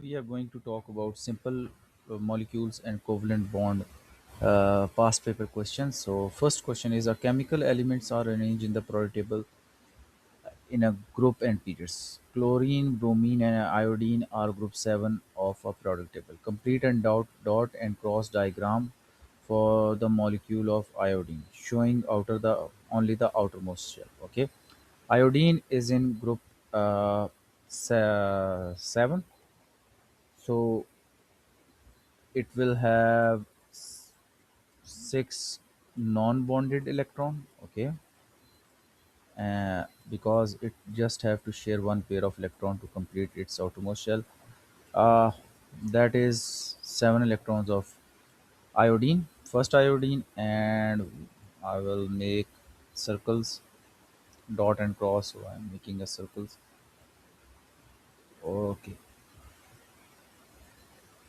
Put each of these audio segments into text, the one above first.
we are going to talk about simple molecules and covalent bond past paper questions. So, first question is: a chemical elements are arranged in the periodic table in a group and periods. Chlorine, bromine, and iodine are group 7 of a periodic table. Complete and dot and cross diagram for the molecule of iodine, showing outer the only the outermost shell. Okay, iodine is in group 7, so it will have six non-bonded electron. Okay, because it just have to share one pair of electron to complete its outermost shell. uh, that is 7 electrons of iodine, first iodine. And I will make circles, dot and cross, so I'm making a circles. Okay,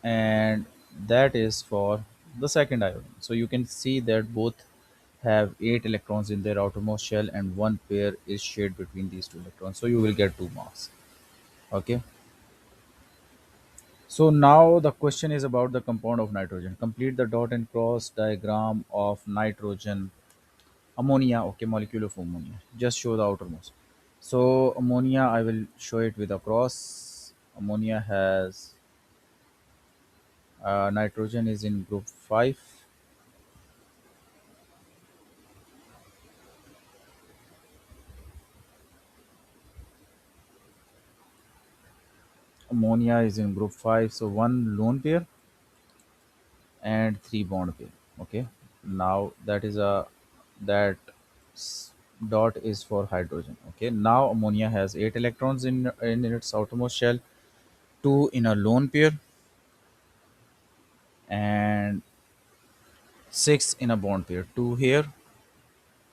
and that is for the second iodine. So you can see that both have 8 electrons in their outermost shell and one pair is shared between these two electrons, so you will get 2 marks. Okay, so now the question is about the compound of nitrogen. Complete the dot and cross diagram of nitrogen. Ammonia, okay, molecule of ammonia, just show the outermost. So ammonia, I will show it with a cross. Ammonia has nitrogen is in group 5. Ammonia is in group 5, so one lone pair and three bond pair. Okay, now that is a that s- dot is for hydrogen. Okay, now ammonia has 8 electrons in its outermost shell, two in a lone pair and six in a bond pair, two here,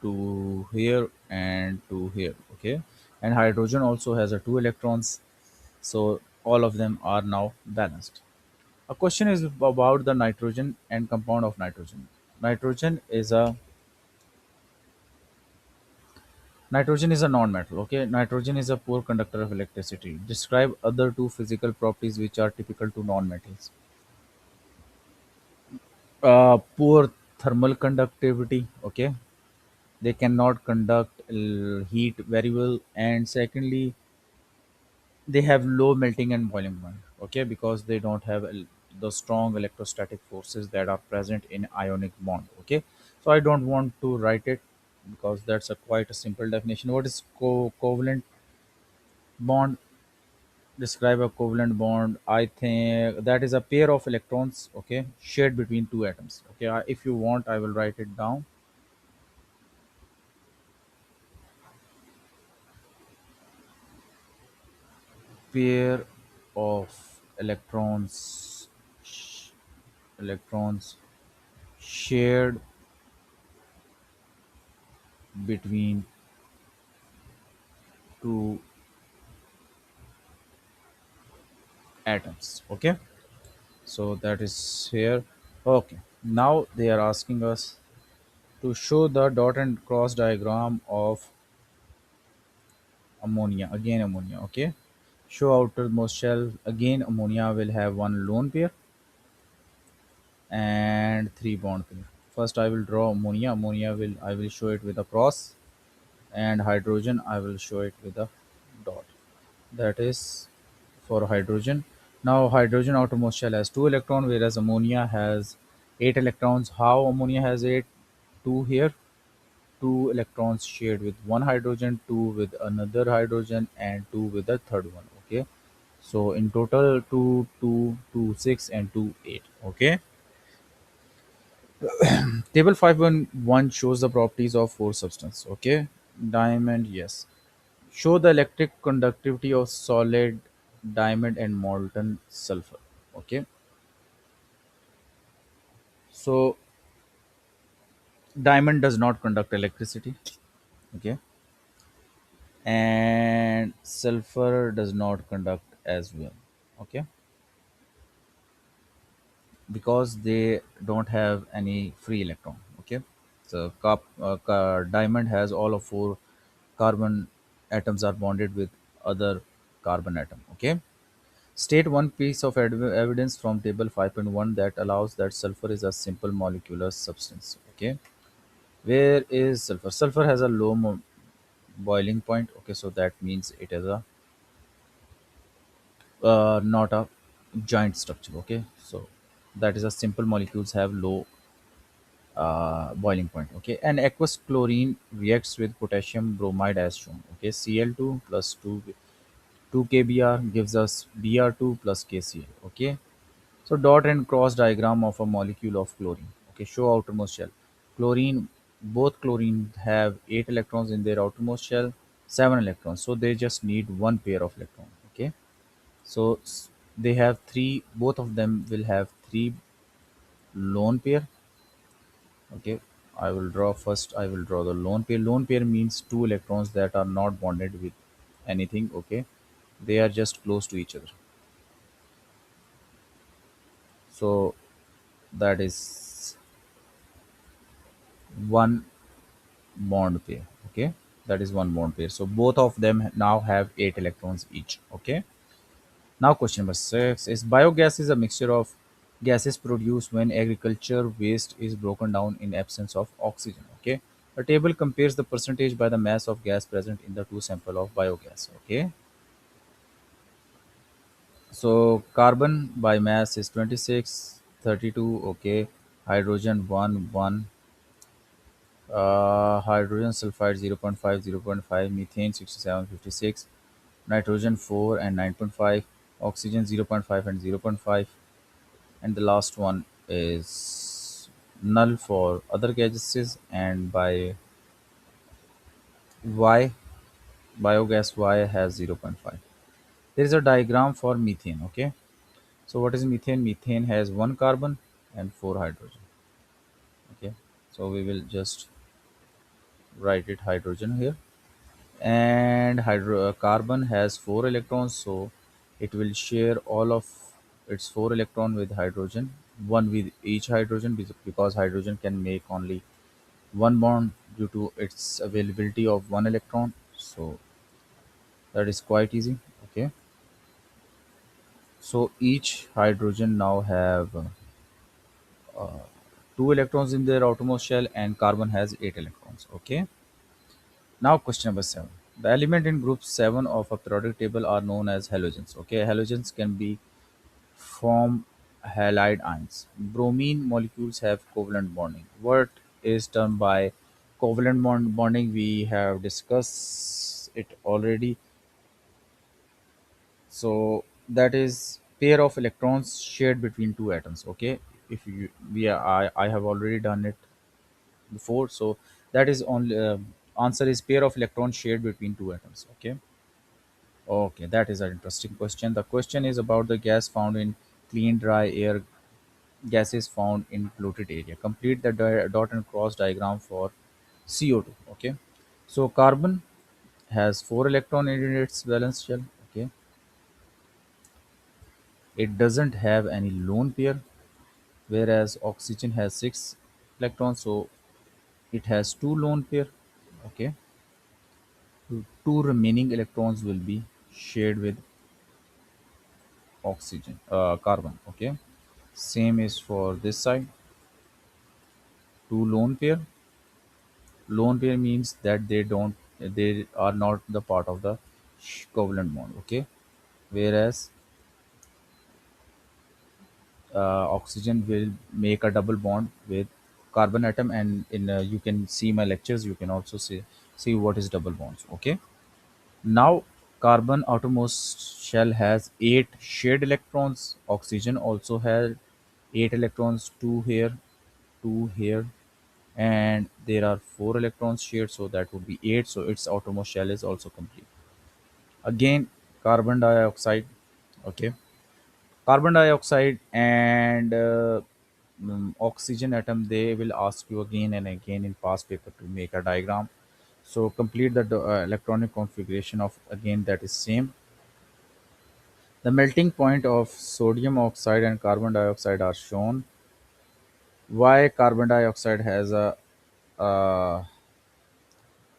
two here, and two here. Okay, and hydrogen also has a 2 electrons, so all of them are now balanced. A question is about the nitrogen and compound of nitrogen. Nitrogen is a Nitrogen is a non-metal. Okay, nitrogen is a poor conductor of electricity. Describe other two physical properties which are typical to non-metals. Poor thermal conductivity. Okay, they cannot conduct heat very well, and secondly, they have low melting and boiling point. Okay, because they don't have the strong electrostatic forces that are present in ionic bond. Okay, so I don't want to write it because that's a quite a simple definition. What is covalent bond? Describe a covalent bond. I think that is a pair of electrons, okay, shared between two atoms. Okay, if you want, I will write it down. Pair of electrons shared between two atoms. Okay, so that is here. Okay, now they are asking us to show the dot and cross diagram of ammonia. Again ammonia. Okay, show outermost shell. Again ammonia will have one lone pair and three bond pair. First I will draw ammonia. Ammonia will I will show it with a cross, and hydrogen I will show it with a dot. That is for hydrogen. Now hydrogen outermost shell has 2 electrons, whereas ammonia has 8 electrons. How ammonia has eight? Two here, 2 electrons shared with one hydrogen, two with another hydrogen, and two with the third one. Okay. So in total, two, two, two, 6, and two, 8. Okay. Table 5.1 shows the properties of four substance. Okay, diamond, yes. Show the electric conductivity of solid diamond and molten sulfur. Okay, so diamond does not conduct electricity. Okay, and sulfur does not conduct as well. Okay, because they don't have any free electron. Okay, so diamond has all of four carbon atoms are bonded with other carbon atom. Okay, State one piece of evidence from table 5.1 that allows that sulfur is a simple molecular substance. Okay, where is sulfur? Sulfur has a low boiling point. Okay, so that means it is a not a giant structure. Okay, so that is a simple molecules have low boiling point. Okay, and aqueous chlorine reacts with potassium bromide as shown. Okay, Cl2 plus 2 kBr gives us Br2 plus KCl. Okay, so dot and cross diagram of a molecule of chlorine. Okay, show outermost shell. Chlorine, both chlorine have 8 electrons in their outermost shell, 7 electrons. So they just need one pair of electron. Okay, so they have three. Both of them will have three lone pair. Okay, I will draw first. I will draw the lone pair. Lone pair means two electrons that are not bonded with anything. Okay, they are just close to each other. So that is one bond pair. Okay, that is one bond pair. So both of them now have 8 electrons each. Okay, now question number 6 is biogas is a mixture of gases produced when agriculture waste is broken down in absence of oxygen. Okay, the table compares the percentage by the mass of gas present in the two sample of biogas. Okay, so carbon by mass is 26, 32. Okay, hydrogen 1 1, hydrogen sulfide 0.5, 0.5, methane 67, 56, nitrogen 4 and 9.5, oxygen 0.5 and 0.5, and the last one is null for other gases. And by Y, biogas Y has 0.5. There is a diagram for methane. Okay, so what is methane? Methane has one carbon and four hydrogen. Okay, so we will just write it hydrogen here, and carbon has four electrons, so it will share all of its four electron with hydrogen, one with each hydrogen, because hydrogen can make only one bond due to its availability of one electron. So that is quite easy. Okay, so each hydrogen now have two electrons in their outermost shell, and carbon has 8 electrons. Okay, now question number 7. The element in group 7 of a periodic table are known as halogens. Okay, halogens can be form halide ions. Bromine molecules have covalent bonding. What is done by covalent bonding? We have discussed it already. So that is pair of electrons shared between two atoms. Okay, if you we are, I have already done it before. So that is only answer is pair of electrons shared between two atoms. Okay. Okay, that is an interesting question. The question is about the gas found in clean dry air, gases found in polluted area. Complete the dot and cross diagram for CO2. Okay, so carbon has four electron in its valence shell. Okay, it doesn't have any lone pair, whereas oxygen has six electrons, so it has two lone pair. Okay, two remaining electrons will be shared with oxygen, carbon. Okay, same is for this side. Two lone pair. Lone pair means that they are not the part of the covalent bond. Okay, whereas oxygen will make a double bond with carbon atom, and in you can see my lectures. You can also see what is double bonds. Okay, now carbon outermost shell has 8 shared electrons. Oxygen also has 8 electrons, two here, two here, and there are 4 electrons shared, so that would be 8. So its outermost shell is also complete. Again, carbon dioxide. Okay, carbon dioxide and oxygen atom, they will ask you again and again in past paper to make a diagram. So complete the electronic configuration of, again, that is same. The melting point of sodium oxide and carbon dioxide are shown. Why carbon dioxide has a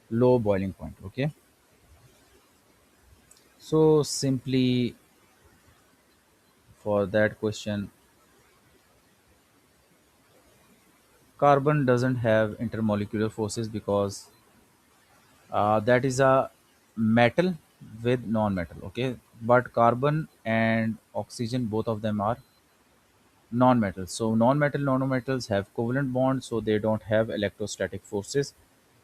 low boiling point? Okay, so simply for that question, carbon doesn't have intermolecular forces because that is a metal with non-metal. Okay, but carbon and oxygen, both of them are non-metals. So non-metal nanometals have covalent bonds, so they don't have electrostatic forces,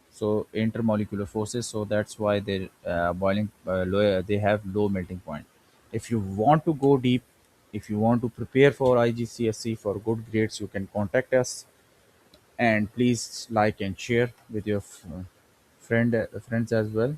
so intermolecular forces. So that's why they boiling low, they have low melting point. If you want to go deep, if you want to prepare for IGCSE for good grades, you can contact us, and please like and share with your friends as well.